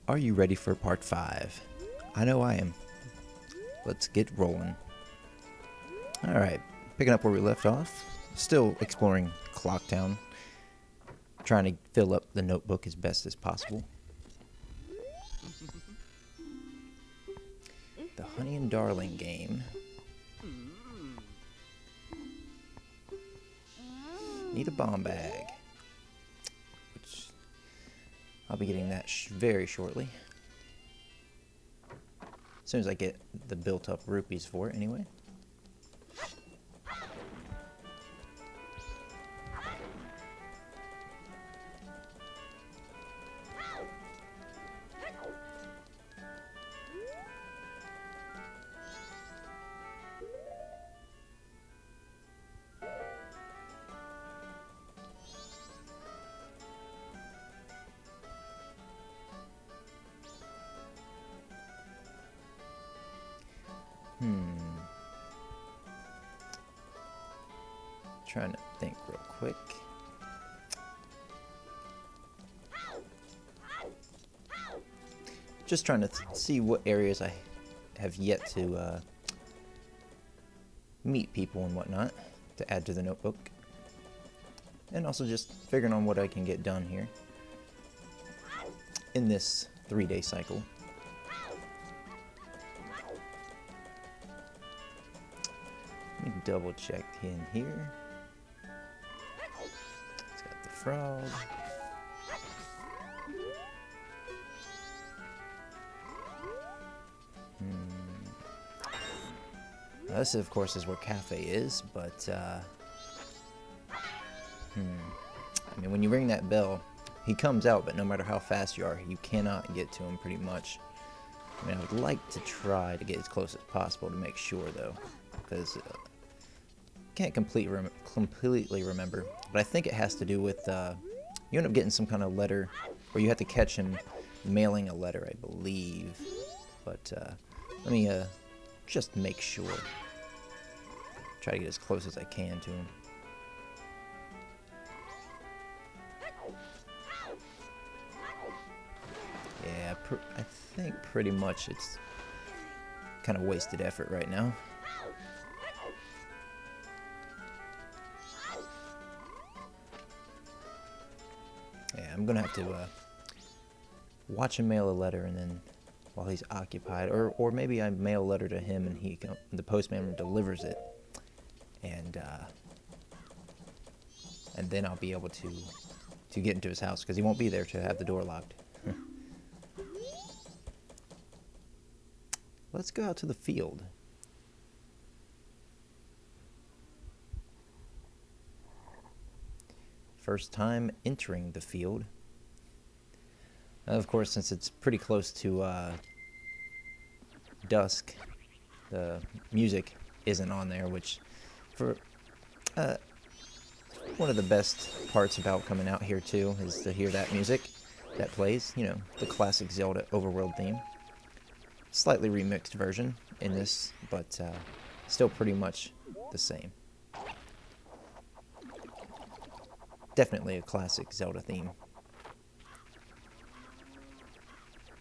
Are you ready for part 5? I know I am. Let's get rolling. Alright, picking up where we left off. Still exploring Clocktown. Trying to fill up the notebook as best as possible. The Honey and Darling game. Need a bomb bag. Which I'll be getting that very shortly. As soon as I get the built up rupees for it anyway. Trying to think real quick. Just trying to see what areas I have yet to meet people and whatnot to add to the notebook. And also just figuring on what I can get done here in this 3-day cycle. Let me double check in here. It's got the frog. Now this, of course, is where Kafei is, but I mean, when you ring that bell, he comes out, but no matter how fast you are, you cannot get to him pretty much. I mean, I would like to try to get as close as possible to make sure, though, because can't completely remember, but I think it has to do with you end up getting some kind of letter, or you have to catch him mailing a letter, I believe. But let me just make sure. Try to get as close as I can to him. Yeah, I think pretty much it's kind of wasted effort right now. Yeah, I'm gonna have to watch him mail a letter, and then while he's occupied, or maybe I mail a letter to him and the postman delivers it, and then I'll be able to get into his house because he won't be there to have the door locked. Let's go out to the field. First time entering the field. Of course, since it's pretty close to dusk, the music isn't on there, which for one of the best parts about coming out here too is to hear that music that plays, you know, the classic Zelda overworld theme. Slightly remixed version in this, but still pretty much the same. Definitely a classic Zelda theme,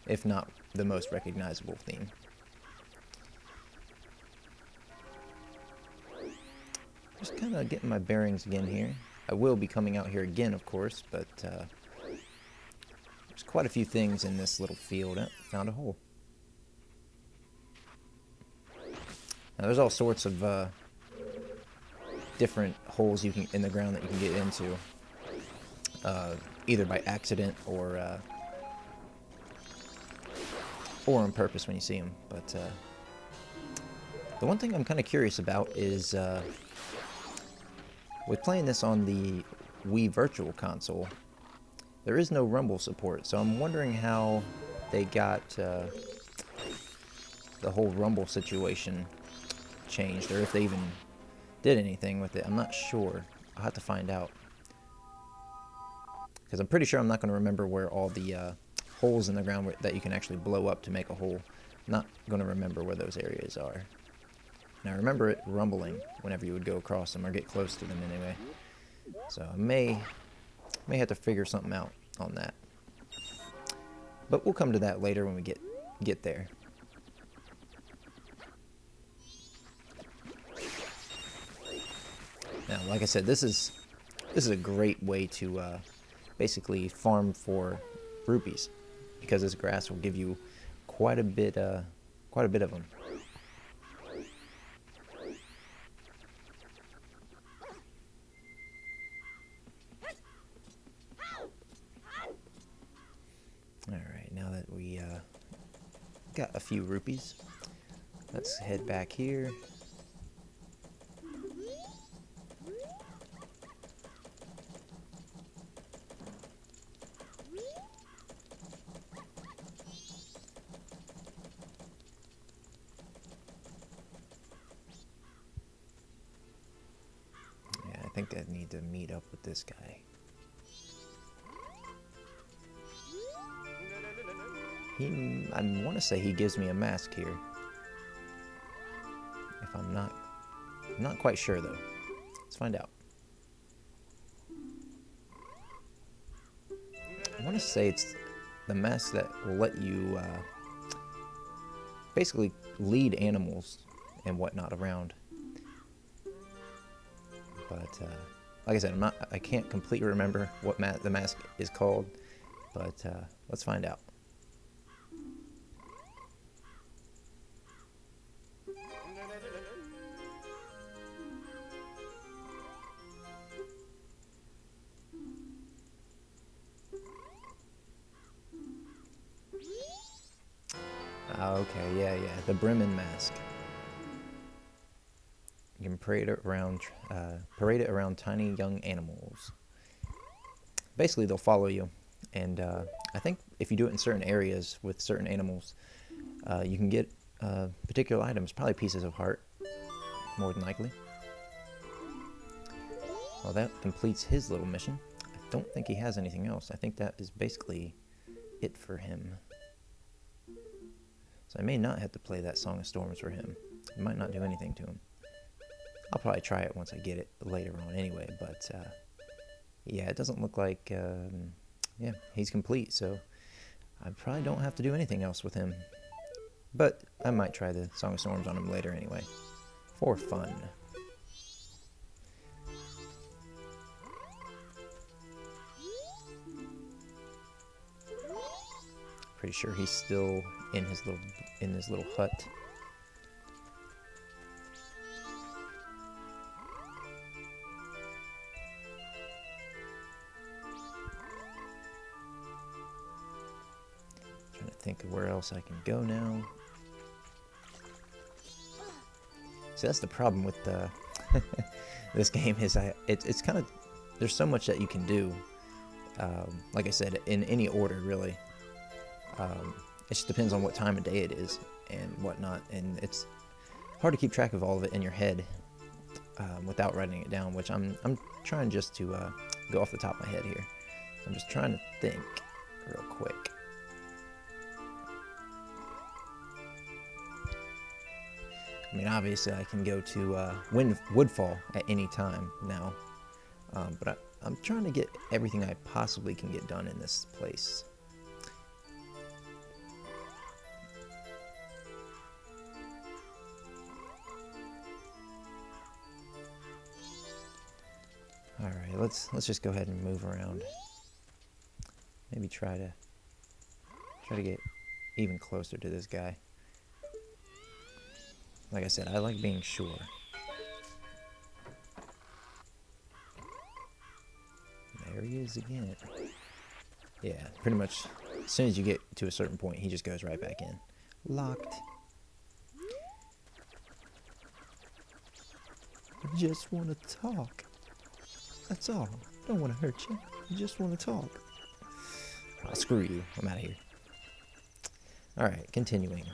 if not the most recognizable theme. Just kind of getting my bearings again here. I will be coming out here again, of course, but there's quite a few things in this little field. Found a hole. Now, there's all sorts of different holes in the ground that you can get into, either by accident or on purpose when you see them. But the one thing I'm kind of curious about is with playing this on the Wii Virtual Console, there is no rumble support, so I'm wondering how they got the whole rumble situation changed, or if they even did anything with it. I'm not sure. I'll have to find out, because I'm pretty sure I'm not going to remember where all the holes in the ground that you can actually blow up to make a hole. I'm not going to remember where those areas are. And I remember it rumbling whenever you would go across them or get close to them anyway. So I may have to figure something out on that. But we'll come to that later when we get there. Now, like I said, this is a great way to basically farm for rupees, because this grass will give you quite a bit of them. Alright, now that we got a few rupees, let's head back here. Yeah, I think I need to meet up with this guy. I want to say he gives me a mask here. If I'm not quite sure though. Let's find out. I want to say it's the mask that will let you basically lead animals and whatnot around. But like I said, I can't completely remember what the mask is called. But let's find out. Okay, yeah, the Bremen Mask. You can parade it around tiny young animals. Basically, they'll follow you, and I think if you do it in certain areas with certain animals, you can get particular items, probably pieces of heart, more than likely. Well, that completes his little mission. I don't think he has anything else. I think that is basically it for him. So I may not have to play that Song of Storms for him. It might not do anything to him. I'll probably try it once I get it later on anyway, but yeah, it doesn't look like, yeah, he's complete, so I probably don't have to do anything else with him. But I might try the Song of Storms on him later anyway, for fun. Pretty sure he's still in his little hut. Trying to think of where else I can go now. See, that's the problem with this game is it's kind of, there's so much that you can do. Like I said, in any order really. It just depends on what time of day it is and whatnot, and it's hard to keep track of all of it in your head without writing it down, which I'm trying just to go off the top of my head here. I'm just trying to think real quick. I mean, obviously I can go to Woodfall at any time now, but I'm trying to get everything I possibly can get done in this place. Alright, let's just go ahead and move around. Maybe try to get even closer to this guy. Like I said, I like being sure. There he is again. Yeah, pretty much as soon as you get to a certain point, he just goes right back in. Locked. I just want to talk. That's all. I don't want to hurt you. I just want to talk. Oh, screw you. I'm out of here. Alright, continuing.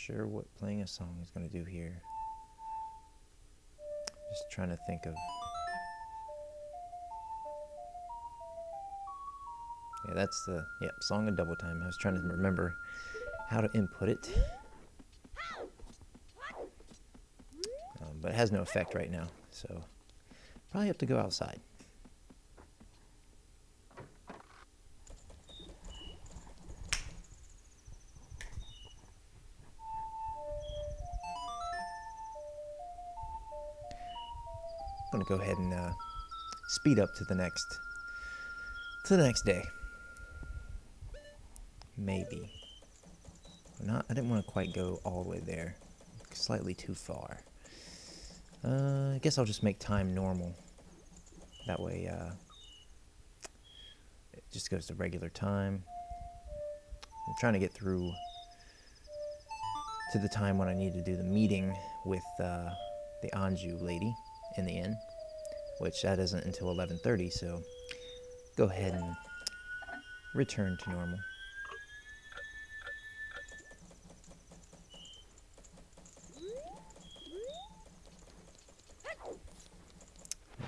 sure what playing a song is going to do here. Just trying to think of... Yeah, that's the song of double time. I was trying to remember how to input it. But it has no effect right now, so probably have to go outside. I'm gonna go ahead and speed up to the next day. Maybe. Not. I didn't want to quite go all the way there. Slightly too far. I guess I'll just make time normal. That way, it just goes to regular time. I'm trying to get through to the time when I need to do the meeting with the Anju lady in the inn, which that isn't until 11:30. So go ahead and return to normal.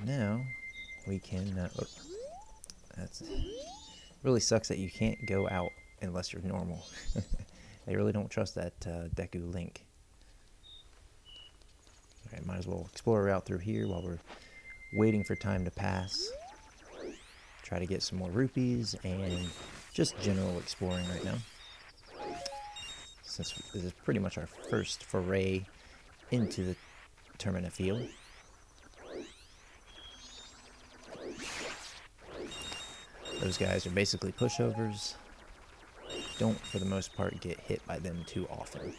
Now we can. That's really sucks that you can't go out unless you're normal. They really don't trust that Deku Link. Alright, might as well explore a route through here while we're waiting for time to pass. Try to get some more rupees and just general exploring right now. Since this is pretty much our first foray into the Termina field. Those guys are basically pushovers. Don't, for the most part, get hit by them too often.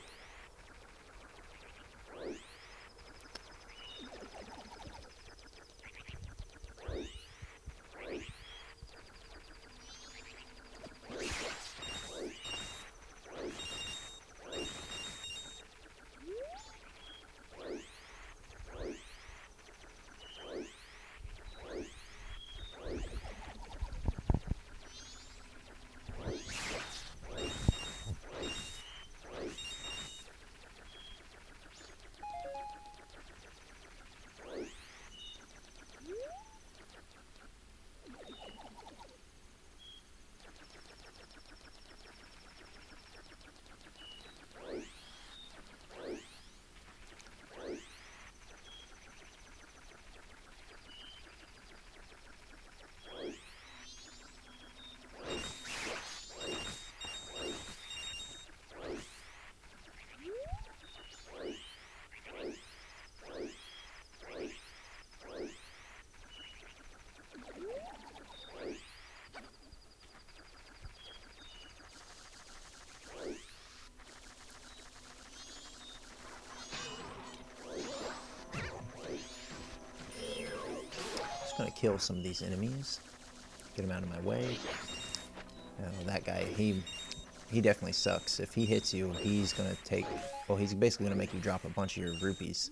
Gonna kill some of these enemies, get them out of my way. That guy, he definitely sucks. If he hits you, he's gonna take, well, he's basically gonna make you drop a bunch of your rupees,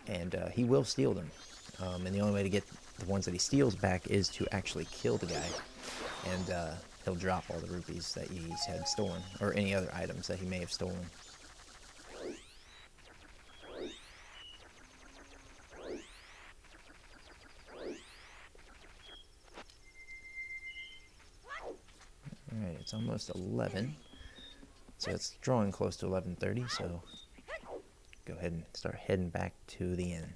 and he will steal them. And the only way to get the ones that he steals back is to actually kill the guy, and he'll drop all the rupees that he's had stolen, or any other items that he may have stolen. Alright, it's almost 11, so it's drawing close to 11:30, so go ahead and start heading back to the inn.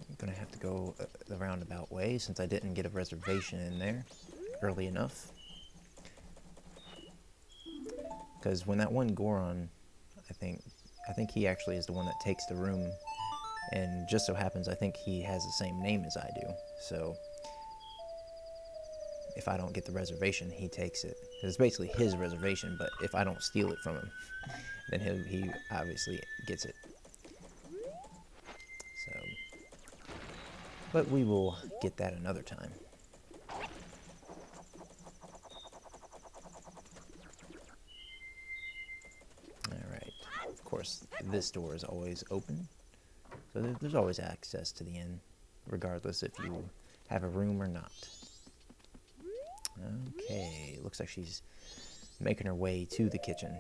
I'm gonna have to go the roundabout way since I didn't get a reservation in there early enough. Because when that one Goron, I think he actually is the one that takes the room, and just so happens I think he has the same name as I do. So if I don't get the reservation, he takes it. It's basically his reservation, but if I don't steal it from him, then he obviously gets it. So, but we will get that another time. this door is always open. So there's always access to the inn, regardless if you have a room or not. Okay, looks like she's making her way to the kitchen.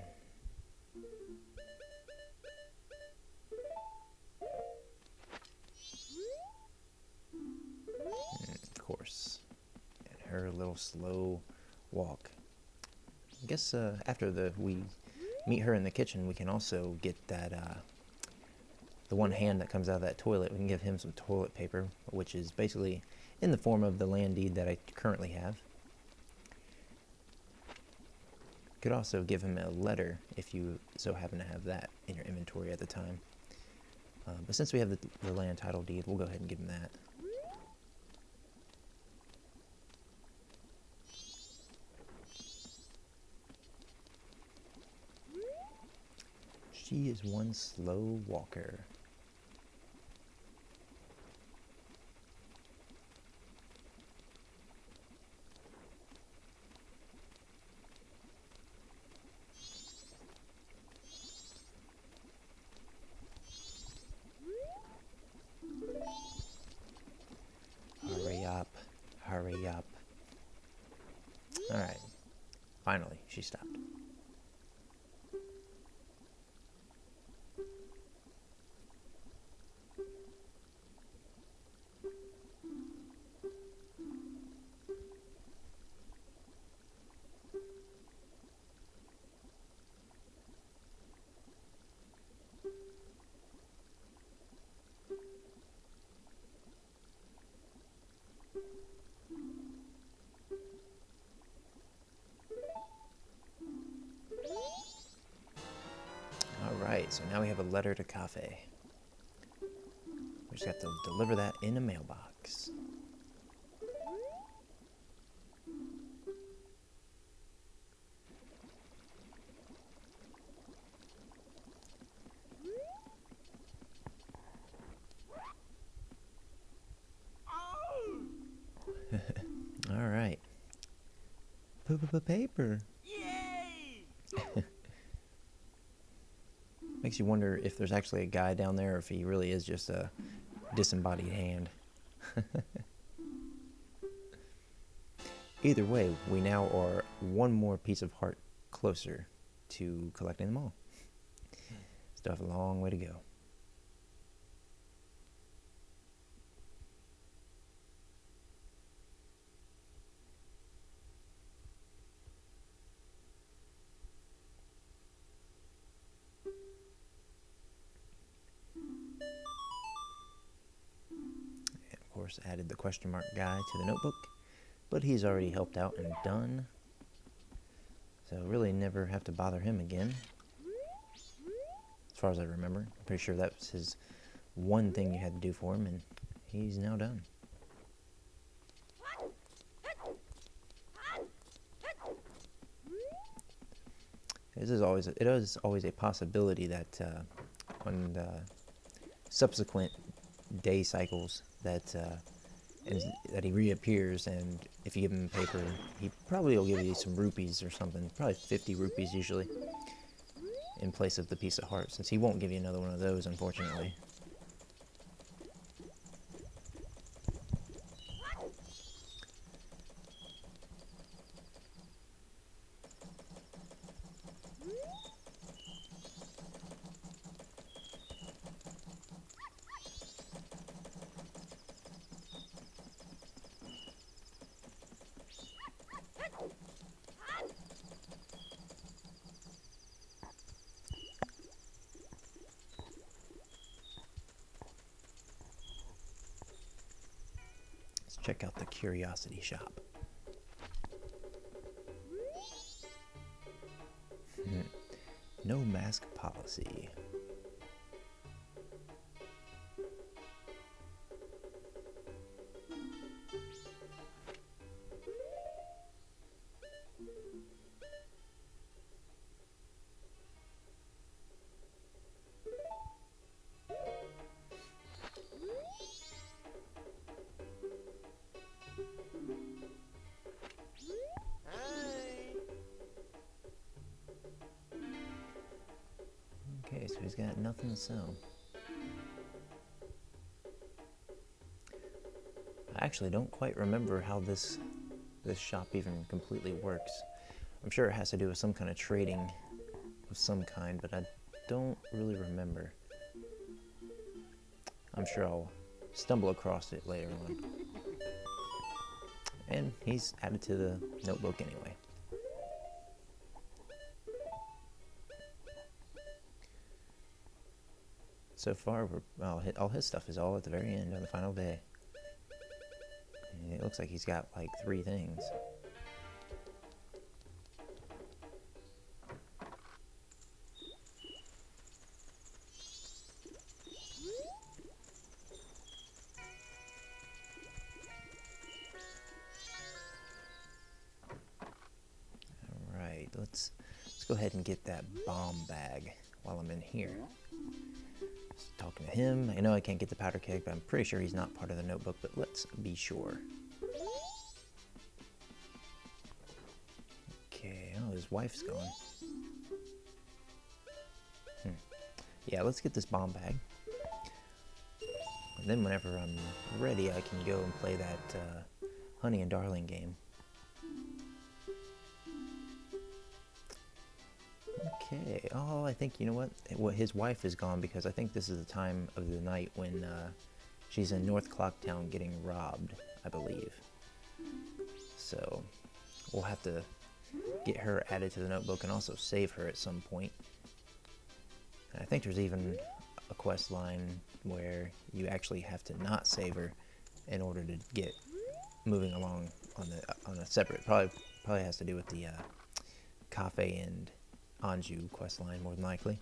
And of course, and her little slow walk. I guess after we meet her in the kitchen, we can also get that the one hand that comes out of that toilet. We can give him some toilet paper, which is basically in the form of the land deed that I currently have. Could also give him a letter if you so happen to have that in your inventory at the time. But since we have the land title deed, we'll go ahead and give him that. She is one slow walker. Hurry up. Hurry up. Alright. Finally, she stopped. Alright, so now we have a letter to Kafei. We just have to deliver that in a mailbox. Alright. Paper. Yay! Makes you wonder if there's actually a guy down there or if he really is just a disembodied hand. Either way, we now are one more piece of heart closer to collecting them all. Still have a long way to go. Added the question mark guy to the notebook, but he's already helped out and done, so really never have to bother him again, as far as I remember. I'm pretty sure that was his one thing you had to do for him, and he's now done. It is always a possibility that on the subsequent day cycles that he reappears, and if you give him paper, he probably will give you some rupees or something, probably 50 rupees usually, in place of the piece of heart, since he won't give you another one of those, unfortunately. Check out the curiosity shop. No mask policy. He's got nothing to sell. I actually don't quite remember how this shop even completely works. I'm sure it has to do with some kind of trading of some kind, but I don't really remember. I'm sure I'll stumble across it later on. And he's added to the notebook anyway. So far, all his stuff is all at the very end on the final day. And it looks like he's got like 3 things. Alright, let's go ahead and get that bomb bag while I'm in here. Just talking to him. I know I can't get the powder keg, but I'm pretty sure he's not part of the notebook, but let's be sure. Okay, oh, his wife's gone. Yeah, let's get this bomb bag. And then whenever I'm ready, I can go and play that Honey and Darling game. Okay, oh, I think, you know what? Well, his wife is gone because I think this is the time of the night when she's in North Clocktown getting robbed, I believe. So, we'll have to get her added to the notebook and also save her at some point. And I think there's even a quest line where you actually have to not save her in order to get moving along on a separate, probably has to do with the Kafei and Anju quest line more than likely,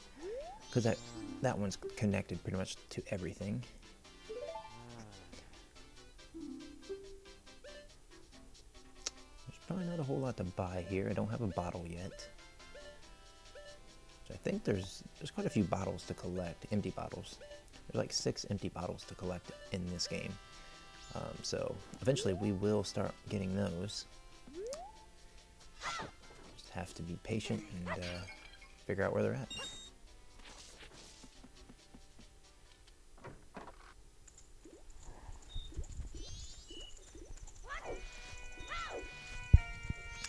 because that one's connected pretty much to everything. There's probably not a whole lot to buy here. I don't have a bottle yet. So I think there's quite a few bottles to collect, empty bottles. There's like 6 empty bottles to collect in this game. So eventually we will start getting those. Just have to be patient and figure out where they're at.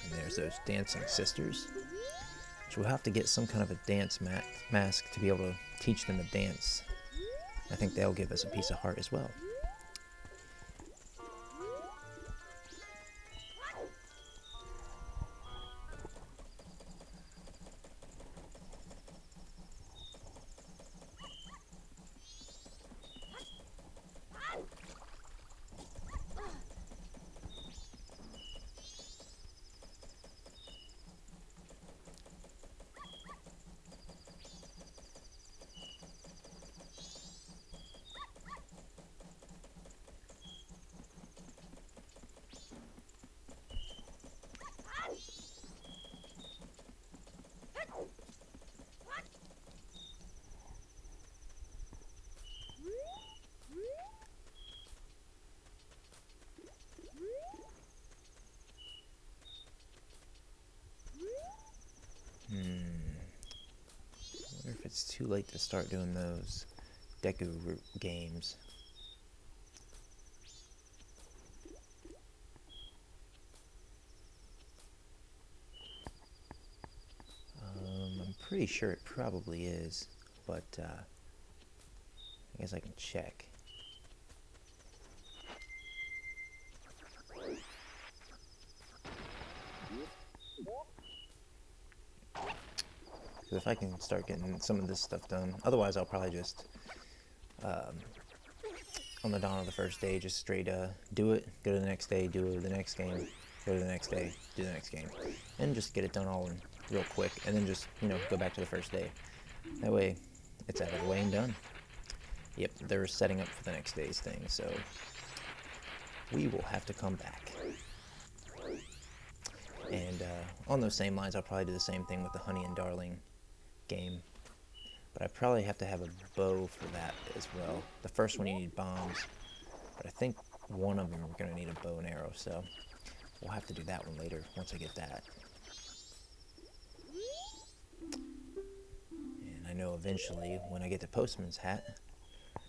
And there's those dancing sisters. So we'll have to get some kind of a dance mask to be able to teach them to dance. I think they'll give us a piece of heart as well. I wonder if it's too late to start doing those Deku games. I'm pretty sure it probably is, but I guess I can check. If I can start getting some of this stuff done, otherwise I'll probably just on the dawn of the first day just straight do it, go to the next day, do the next game, go to the next day, do the next game, and just get it done all in real quick, and then just, you know, go back to the first day. That way it's out of the way and done. Yep, they're setting up for the next day's thing, so we will have to come back. And on those same lines, I'll probably do the same thing with the Honey and Darling game, but I probably have to have a bow for that as well. The first one you need bombs, but I think one of them we're going to need a bow and arrow, so we'll have to do that one later once I get that. And I I know eventually when I get the postman's hat,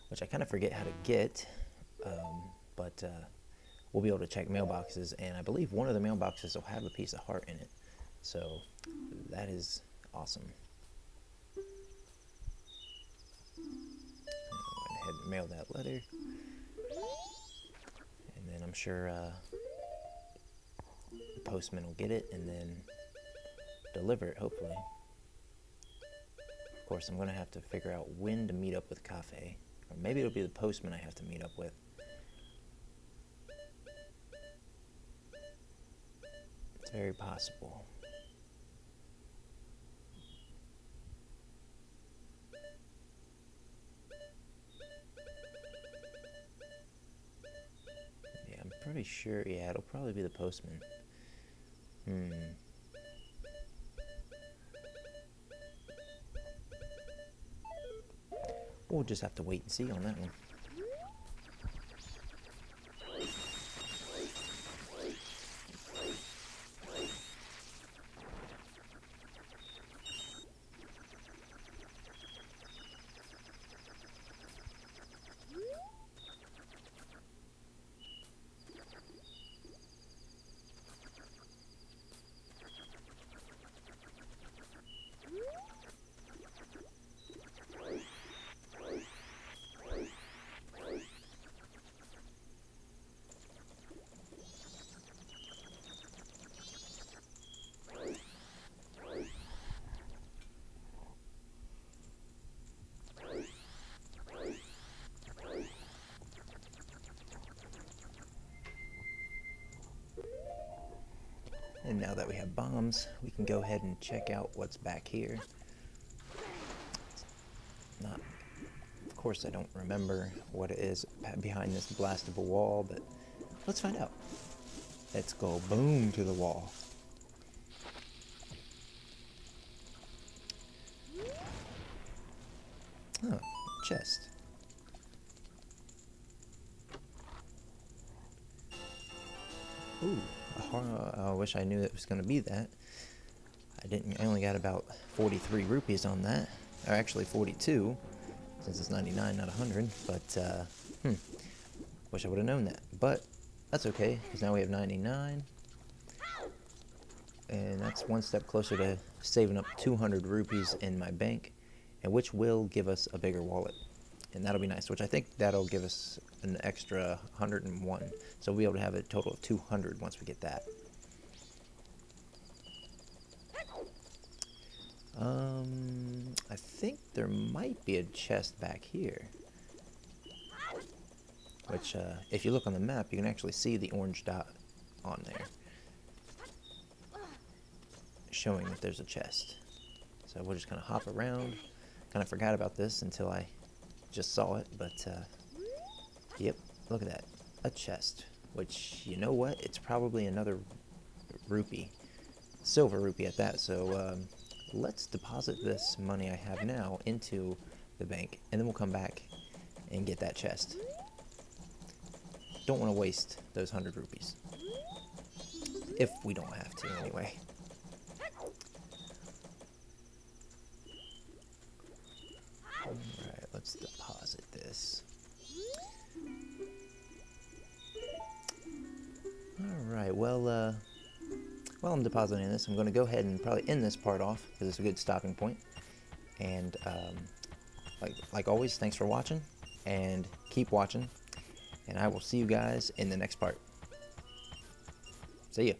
which I kind of forget how to get, but we'll be able to check mailboxes, and I believe one of the mailboxes will have a piece of heart in it. So that is awesome. I went ahead and mail that letter, and then I'm sure the postman will get it and then deliver it, hopefully. Of course, I'm going to have to figure out when to meet up with Kafei, or maybe it'll be the postman I have to meet up with. It's very possible. Yeah, I'm pretty sure, yeah, it'll probably be the postman. We'll just have to wait and see on that one. And now that we have bombs, we can go ahead and check out what's back here. Not, of course, I don't remember what it is behind this blastable wall, but let's find out. Let's go boom to the wall. Oh, chest. Ooh, I wish I knew it was going to be that. I only got about 43 rupees on that. Or actually 42, since it's 99, not 100. But, wish I would have known that. But, that's okay, because now we have 99. And that's one step closer to saving up 200 rupees in my bank, and which will give us a bigger wallet. And that'll be nice, which I think that'll give us an extra 101. So we'll be able to have a total of 200 once we get that. I think there might be a chest back here. Which, if you look on the map, you can actually see the orange dot on there, showing that there's a chest. So we'll just kind of hop around. Kind of forgot about this until I just saw it, but yep, look at that, a chest. Which, you know what, it's probably another rupee, silver rupee at that. So let's deposit this money I have now into the bank, and then we'll come back and get that chest. Don't want to waste those 100 rupees. If we don't have to, anyway. Alright, let's deposit this. Alright, well, while I'm depositing this, I'm going to go ahead and probably end this part off, because it's a good stopping point. And, like always, thanks for watching, and keep watching. And I will see you guys in the next part. See ya.